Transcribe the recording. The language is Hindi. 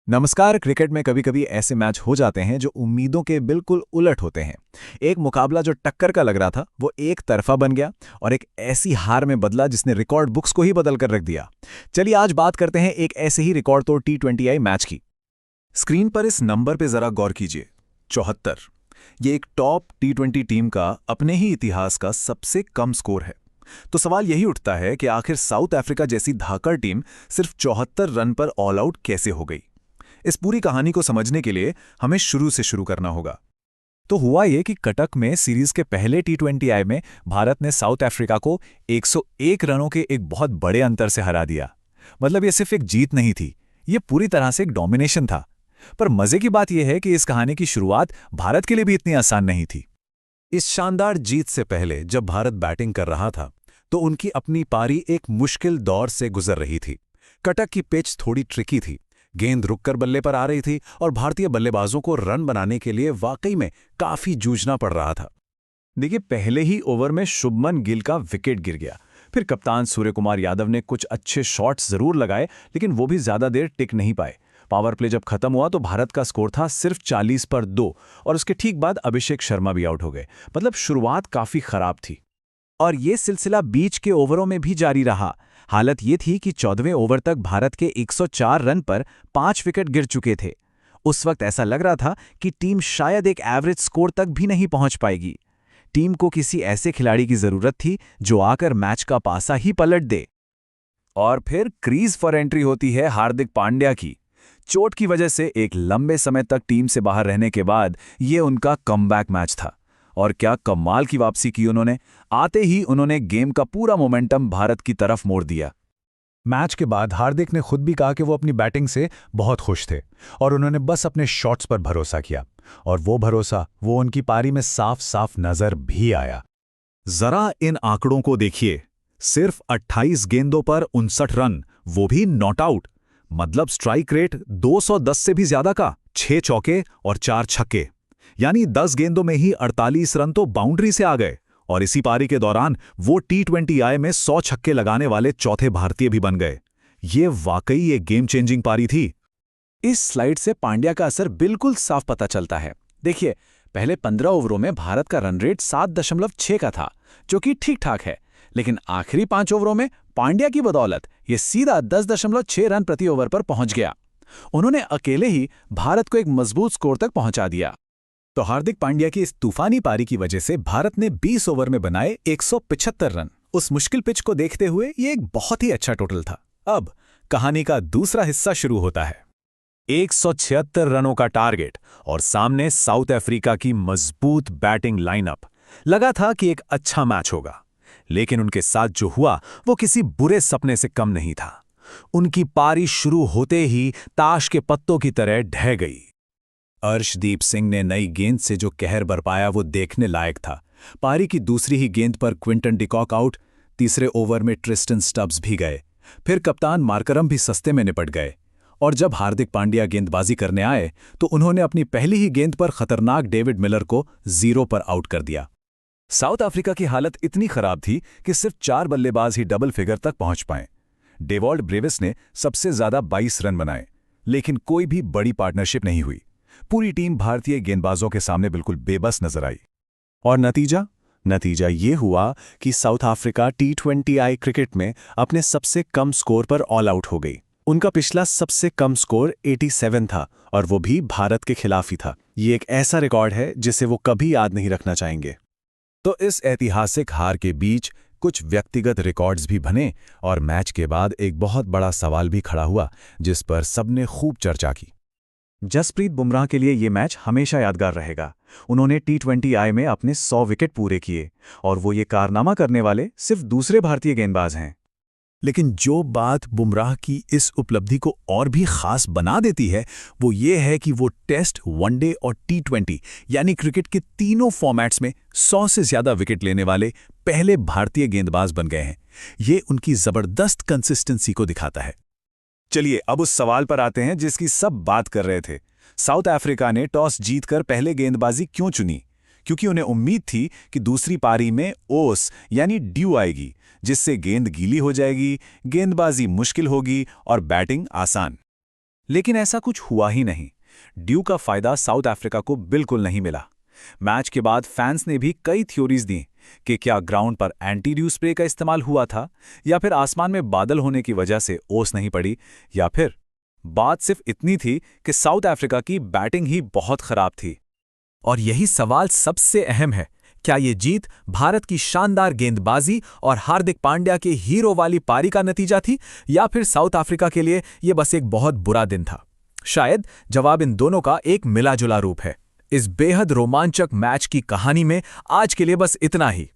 नमस्कार। क्रिकेट में कभी कभी ऐसे मैच हो जाते हैं जो उम्मीदों के बिल्कुल उलट होते हैं। एक मुकाबला जो टक्कर का लग रहा था वो एक तरफा बन गया और एक ऐसी हार में बदला जिसने रिकॉर्ड बुक्स को ही बदल कर रख दिया। चलिए आज बात करते हैं एक ऐसे ही रिकॉर्ड तोड़ T20I मैच की। स्क्रीन पर इस नंबर पे जरा गौर कीजिए, 74। ये एक टॉप T20 टीम का अपने ही इतिहास का सबसे कम स्कोर है। तो सवाल यही उठता है कि आखिर साउथ अफ्रीका जैसी धाकड़ टीम सिर्फ 74 रन पर ऑल आउट कैसे हो गई। इस पूरी कहानी को समझने के लिए हमें शुरू से शुरू करना होगा। तो हुआ ये कि कटक में सीरीज के पहले T20I में भारत ने साउथ अफ्रीका को 101 रनों के एक बहुत बड़े अंतर से हरा दिया। मतलब ये सिर्फ एक जीत नहीं थी, ये पूरी तरह से एक डोमिनेशन था। पर मजे की बात यह है कि इस कहानी की शुरुआत भारत के लिए भी इतनी आसान नहीं थी। इस शानदार जीत से पहले जब भारत बैटिंग कर रहा था तो उनकी अपनी पारी एक मुश्किल दौर से गुजर रही थी। कटक की पिच थोड़ी ट्रिकी थी, गेंद रुककर बल्ले पर आ रही थी और भारतीय बल्लेबाजों को रन बनाने के लिए वाकई में काफी जूझना पड़ रहा था। देखिए, पहले ही ओवर में शुभमन गिल का विकेट गिर गया। फिर कप्तान सूर्यकुमार यादव ने कुछ अच्छे शॉट्स जरूर लगाए, लेकिन वो भी ज्यादा देर टिक नहीं पाए। पावर प्ले जब खत्म हुआ तो भारत का स्कोर था सिर्फ 40 पर 2 और उसके ठीक बाद अभिषेक शर्मा भी आउट हो गए। मतलब शुरुआत काफी खराब थी और ये सिलसिला बीच के ओवरों में भी जारी रहा। हालत ये थी कि 14वें ओवर तक भारत के 104 रन पर 5 विकेट गिर चुके थे। उस वक्त ऐसा लग रहा था कि टीम शायद एक एवरेज स्कोर तक भी नहीं पहुंच पाएगी। टीम को किसी ऐसे खिलाड़ी की जरूरत थी जो आकर मैच का पासा ही पलट दे। और फिर क्रीज फॉर एंट्री होती है हार्दिक पांड्या की। चोट की वजह से एक लंबे समय तक टीम से बाहर रहने के बाद ये उनका कमबैक मैच था। और क्या कमाल की वापसी की उन्होंने। आते ही उन्होंने गेम का पूरा मोमेंटम भारत की तरफ मोड़ दिया। मैच के बाद हार्दिक ने खुद भी कहा कि वो अपनी बैटिंग से बहुत खुश थे और उन्होंने बस अपने शॉट्स पर भरोसा किया और वो भरोसा वो उनकी पारी में साफ साफ नजर भी आया। जरा इन आंकड़ों को देखिए, सिर्फ 28 गेंदों पर 59 रन, वो भी नॉट आउट। मतलब स्ट्राइक रेट 210 से भी ज्यादा का, 6 चौके और 4 छक्के। यानी 10 गेंदों में ही 48 रन तो बाउंड्री से आ गए। और इसी पारी के दौरान वो T20I में 100 छक्के लगाने वाले चौथे भारतीय भी बन गए। ये वाकई एक गेम चेंजिंग पारी थी। इस स्लाइड से पांड्या का असर बिल्कुल साफ पता चलता है। देखिए, पहले 15 ओवरों में भारत का रन रेट 7.6 का था, जो कि ठीक ठाक है। लेकिन आखिरी 5 ओवरों में पांड्या की बदौलत ये सीधा 10.6 रन प्रति ओवर पर पहुंच गया। उन्होंने अकेले ही भारत को एक मजबूत स्कोर तक पहुंचा दिया। तो हार्दिक पांड्या की इस तूफानी पारी की वजह से भारत ने 20 ओवर में बनाए 175 रन। उस मुश्किल पिच को देखते हुए ये एक बहुत ही अच्छा टोटल था। अब कहानी का दूसरा हिस्सा शुरू होता है। 176 रनों का टारगेट और सामने साउथ अफ्रीका की मजबूत बैटिंग लाइनअप। लगा था कि एक अच्छा मैच होगा, लेकिन उनके साथ जो हुआ वो किसी बुरे सपने से कम नहीं था। उनकी पारी शुरू होते ही ताश के पत्तों की तरह ढह गई। अर्शदीप सिंह ने नई गेंद से जो कहर बरपाया वो देखने लायक था। पारी की दूसरी ही गेंद पर क्विंटन डिकॉक आउट, तीसरे ओवर में ट्रिस्टन स्टब्स भी गए। फिर कप्तान मार्करम भी सस्ते में निपट गए। और जब हार्दिक पांड्या गेंदबाजी करने आए तो उन्होंने अपनी पहली ही गेंद पर खतरनाक डेविड मिलर को 0 पर आउट कर दिया। साउथ अफ्रीका की हालत इतनी खराब थी कि सिर्फ 4 बल्लेबाज ही डबल फिगर तक पहुंच पाए। डेवॉल्ट ब्रेविस ने सबसे ज्यादा 22 रन बनाए, लेकिन कोई भी बड़ी पार्टनरशिप नहीं हुई। पूरी टीम भारतीय गेंदबाजों के सामने बिल्कुल बेबस नजर आई। और नतीजा ये हुआ कि साउथ अफ्रीका T20I क्रिकेट में अपने सबसे कम स्कोर पर ऑल आउट हो गई। उनका पिछला सबसे कम स्कोर 87 था और वो भी भारत के खिलाफ ही था। ये एक ऐसा रिकॉर्ड है जिसे वो कभी याद नहीं रखना चाहेंगे। तो इस ऐतिहासिक हार के बीच कुछ व्यक्तिगत रिकॉर्ड्स भी बने और मैच के बाद एक बहुत बड़ा सवाल भी खड़ा हुआ जिस पर सबने खूब चर्चा की। जसप्रीत बुमराह के लिए ये मैच हमेशा यादगार रहेगा। उन्होंने T20I में अपने 100 विकेट पूरे किए और वो ये कारनामा करने वाले सिर्फ दूसरे भारतीय गेंदबाज हैं। लेकिन जो बात बुमराह की इस उपलब्धि को और भी खास बना देती है वो ये है कि वो टेस्ट, वनडे और T20 यानी क्रिकेट के तीनों फॉर्मेट्स में 100 से ज्यादा विकेट लेने वाले पहले भारतीय गेंदबाज बन गए हैं। ये उनकी जबरदस्त कंसिस्टेंसी को दिखाता है। चलिए अब उस सवाल पर आते हैं जिसकी सब बात कर रहे थे। साउथ अफ्रीका ने टॉस जीतकर पहले गेंदबाजी क्यों चुनी? क्योंकि उन्हें उम्मीद थी कि दूसरी पारी में ओस यानी ड्यू आएगी, जिससे गेंद गीली हो जाएगी, गेंदबाजी मुश्किल होगी और बैटिंग आसान। लेकिन ऐसा कुछ हुआ ही नहीं। ड्यू का फायदा साउथ अफ्रीका को बिल्कुल नहीं मिला। मैच के बाद फैंस ने भी कई थ्योरीज दी कि क्या ग्राउंड पर एंटी ड्यू स्प्रे का इस्तेमाल हुआ था, या फिर आसमान में बादल होने की वजह से ओस नहीं पड़ी, या फिर बात सिर्फ इतनी थी कि साउथ अफ्रीका की बैटिंग ही बहुत खराब थी। और यही सवाल सबसे अहम है, क्या ये जीत भारत की शानदार गेंदबाजी और हार्दिक पांड्या के हीरो वाली पारी का नतीजा थी, या फिर साउथ अफ्रीका के लिए ये बस एक बहुत बुरा दिन था? शायद जवाब इन दोनों का एक मिला जुला रूप है। इस बेहद रोमांचक मैच की कहानी में आज के लिए बस इतना ही।